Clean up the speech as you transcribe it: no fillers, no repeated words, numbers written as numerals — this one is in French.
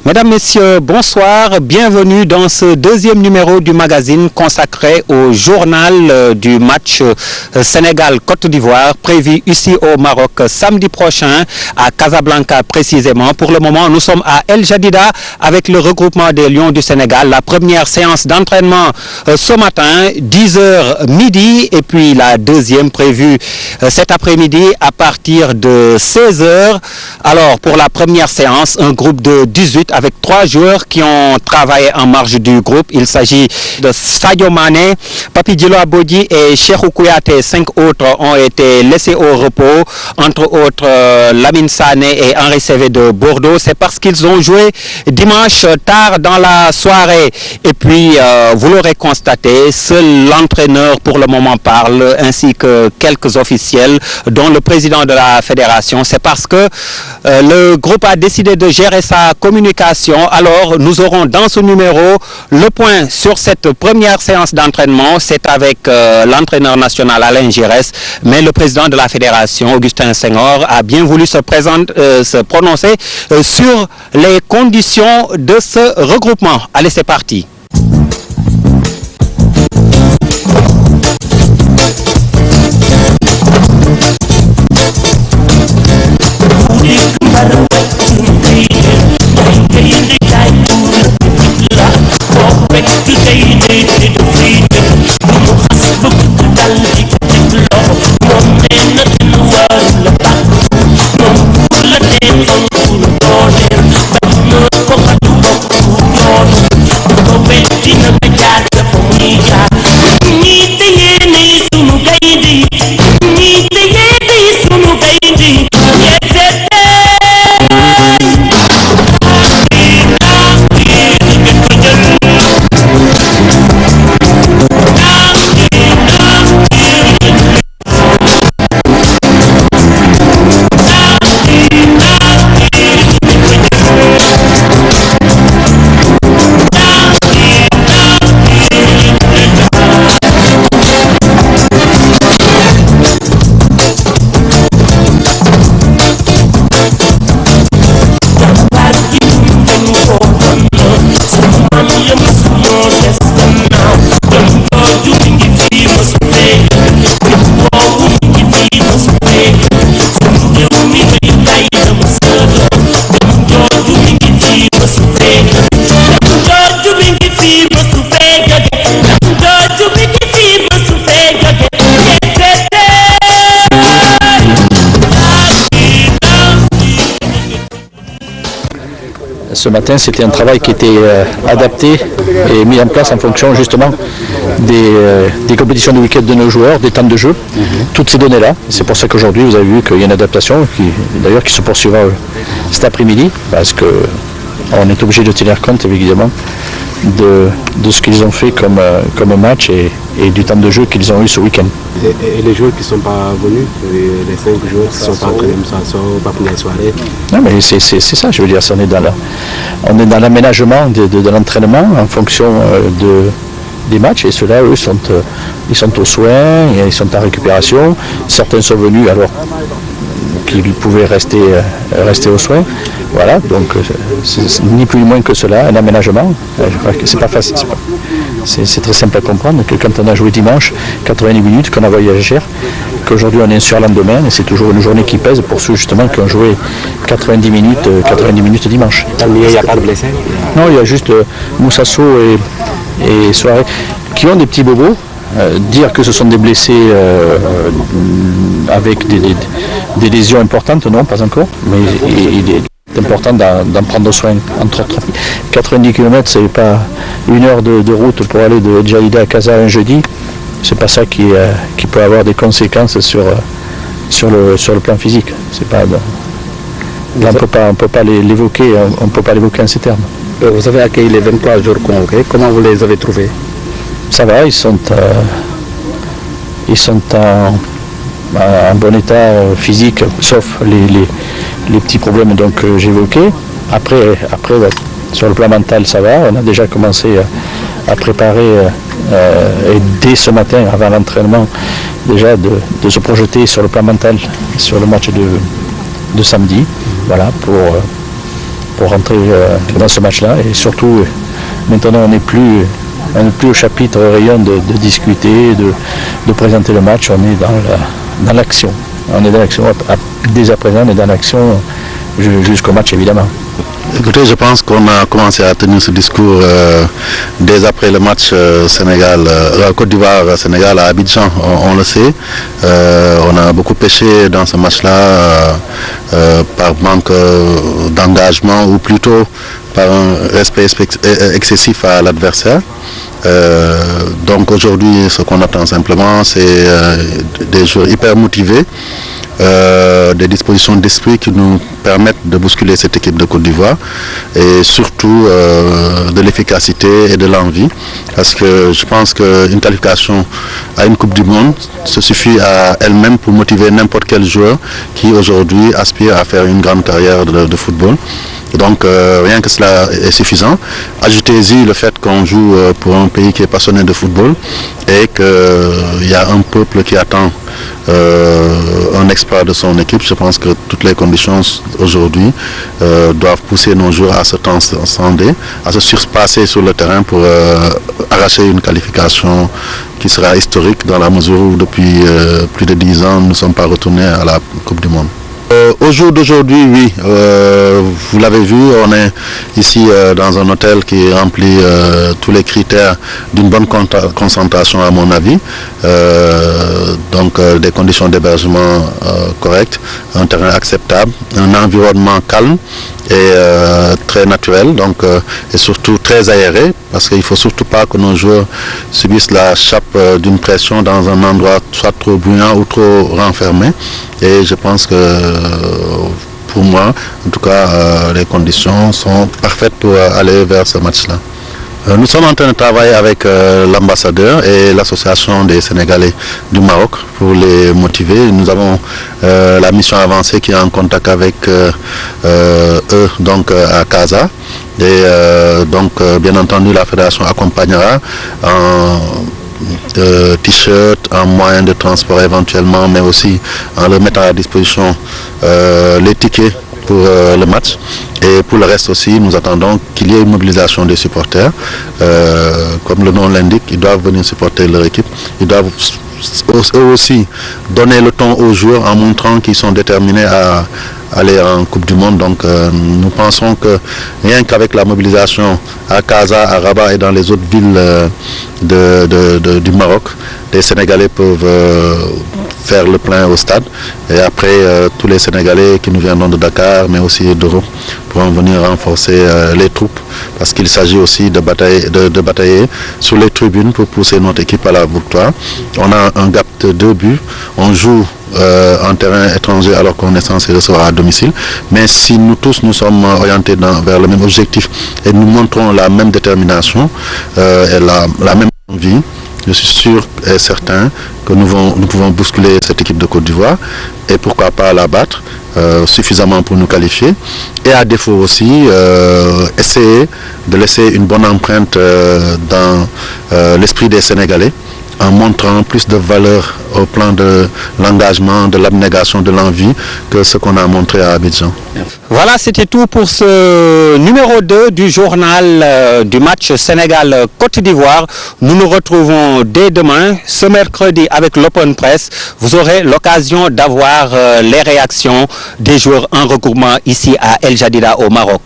Mesdames, Messieurs, bonsoir. Bienvenue dans ce deuxième numéro du magazine consacré au journal du match Sénégal-Côte d'Ivoire prévu ici au Maroc samedi prochain à Casablanca précisément. Pour le moment, nous sommes à El Jadida avec le regroupement des Lions du Sénégal. La première séance d'entraînement ce matin, 10h midi, et puis la deuxième prévue cet après-midi à partir de 16h. Alors, pour la première séance, un groupe de 18 avec 3 joueurs qui ont travaillé en marge du groupe. Il s'agit de Sadio Mané, Papi Djilo Abodji et Cheikhou Kouyaté. 5 autres ont été laissés au repos, entre autres Lamine Sané et Henri Saivet de Bordeaux. C'est parce qu'ils ont joué dimanche tard dans la soirée. Et puis, vous l'aurez constaté, seul l'entraîneur pour le moment parle, ainsi que quelques officiels, dont le président de la fédération. C'est parce que le groupe a décidé de gérer sa communication. Alors, nous aurons dans ce numéro le point sur cette première séance d'entraînement. C'est avec l'entraîneur national Alain Giresse, mais le président de la fédération, Augustin Senghor, a bien voulu se prononcer sur les conditions de ce regroupement. Allez, c'est parti. Ce matin, c'était un travail qui était adapté et mis en place en fonction justement des compétitions de week-end de nos joueurs, des temps de jeu, toutes ces données-là. C'est pour ça qu'aujourd'hui, vous avez vu qu'il y a une adaptation qui se poursuivra cet après-midi, parce qu'on est obligé de tenir compte évidemment de ce qu'ils ont fait comme match et du temps de jeu qu'ils ont eu ce week-end. Et les joueurs qui ne sont pas venus, les 5 joueurs qui ne sont pas entraînés, ne sont pas venus à la soirée? Non, mais c'est ça, je veux dire, on est dans l'aménagement de l'entraînement en fonction des matchs, et ceux-là, eux, ils sont aux soins, ils sont en récupération. Certains sont venus alors qu'ils pouvaient rester aux soins. Voilà, donc c'est ni plus ni moins que cela, un aménagement. Je crois que c'est pas facile. C'est très simple à comprendre que quand on a joué dimanche 90 minutes, qu'on a voyagé, qu'aujourd'hui on est sur lendemain, et c'est toujours une journée qui pèse pour ceux justement qui ont joué 90 minutes dimanche. Il n'y a pas de blessés? Non, il y a juste Moussasso et Soiré qui ont des petits bobos. Dire que ce sont des blessés avec des lésions importantes, non, pas encore, mais il est important d'en prendre soin. Entre autres, 90 km, c'est pas 1 heure de route pour aller de Djaïda à Casa un jeudi. C'est pas ça qui peut avoir des conséquences sur le plan physique. C'est pas, là, on peut pas l'évoquer, on peut pas l'évoquer en ces termes. Vous avez accueilli les 23 jours convoqués. Comment vous les avez trouvés? Ça va, ils sont en bon état physique, sauf les petits problèmes que j'évoquais. Après, sur le plan mental, ça va. On a déjà commencé à préparer, et dès ce matin, avant l'entraînement, déjà de se projeter sur le plan mental, sur le match de samedi, voilà, pour rentrer dans ce match-là. Et surtout, maintenant, on n'est plus au chapitre rayon de discuter, de présenter le match. On est dans l'action. On est dans l'action. Dès à présent, on est dans l'action jusqu'au match, évidemment. Écoutez, je pense qu'on a commencé à tenir ce discours dès après le match Côte d'Ivoire-Sénégal à Abidjan, on le sait. On a beaucoup péché dans ce match-là par manque d'engagement ou plutôt par un respect excessif à l'adversaire. Donc aujourd'hui, ce qu'on attend simplement, c'est des joueurs hyper motivés, des dispositions d'esprit qui nous permettent de bousculer cette équipe de Côte d'Ivoire et surtout de l'efficacité et de l'envie, parce que je pense qu'une qualification à une Coupe du Monde se suffit à elle-même pour motiver n'importe quel joueur qui aujourd'hui aspire à faire une grande carrière de football. Donc rien que cela est suffisant. Ajoutez-y le fait qu'on joue pour un pays qui est passionné de football et qu'il y a un peuple qui attend un exploit de son équipe. Je pense que toutes les conditions aujourd'hui doivent pousser nos joueurs à se transcender, à se surpasser sur le terrain pour arracher une qualification qui sera historique dans la mesure où depuis plus de 10 ans nous ne sommes pas retournés à la Coupe du Monde. Au jour d'aujourd'hui, oui, vous l'avez vu, on est ici dans un hôtel qui remplit tous les critères d'une bonne concentration à mon avis. Donc des conditions d'hébergement correctes, un terrain acceptable, un environnement calme et très naturel, donc, et surtout très aéré, parce qu'il ne faut surtout pas que nos joueurs subissent la chape d'une pression dans un endroit soit trop bruyant ou trop renfermé. Et je pense que pour moi, en tout cas, les conditions sont parfaites pour aller vers ce match-là. Nous sommes en train de travailler avec l'ambassadeur et l'association des Sénégalais du Maroc pour les motiver. Nous avons la mission avancée qui est en contact avec eux, donc à Casa. Et donc, bien entendu, la fédération accompagnera en t-shirt, en moyen de transport éventuellement, mais aussi en leur mettant à disposition les tickets pour le match. Et pour le reste aussi, nous attendons qu'il y ait une mobilisation des supporters. Comme le nom l'indique, ils doivent venir supporter leur équipe. Ils doivent eux aussi donner le ton aux joueurs en montrant qu'ils sont déterminés à aller en Coupe du Monde. Donc nous pensons que rien qu'avec la mobilisation à Casa, à Rabat et dans les autres villes du Maroc, les Sénégalais peuvent faire le plein au stade. Et après, tous les Sénégalais qui nous viendront de Dakar, mais aussi d'Europe, pourront venir renforcer les troupes, parce qu'il s'agit aussi de batailler sur les tribunes pour pousser notre équipe à la victoire. On a un gap de 2 buts, on joue en terrain étranger alors qu'on est censé recevoir à domicile, mais si nous tous nous sommes orientés vers le même objectif et nous montrons la même détermination et la même envie, je suis sûr et certain que nous pouvons bousculer cette équipe de Côte d'Ivoire et pourquoi pas la battre suffisamment pour nous qualifier, et à défaut aussi essayer de laisser une bonne empreinte dans l'esprit des Sénégalais en montrant plus de valeur au plan de l'engagement, de l'abnégation, de l'envie que ce qu'on a montré à Abidjan. Voilà, c'était tout pour ce numéro 2 du journal du match Sénégal-Côte d'Ivoire. Nous nous retrouvons dès demain, ce mercredi, avec l'Open Press. Vous aurez l'occasion d'avoir les réactions des joueurs en regroupement ici à El Jadida au Maroc.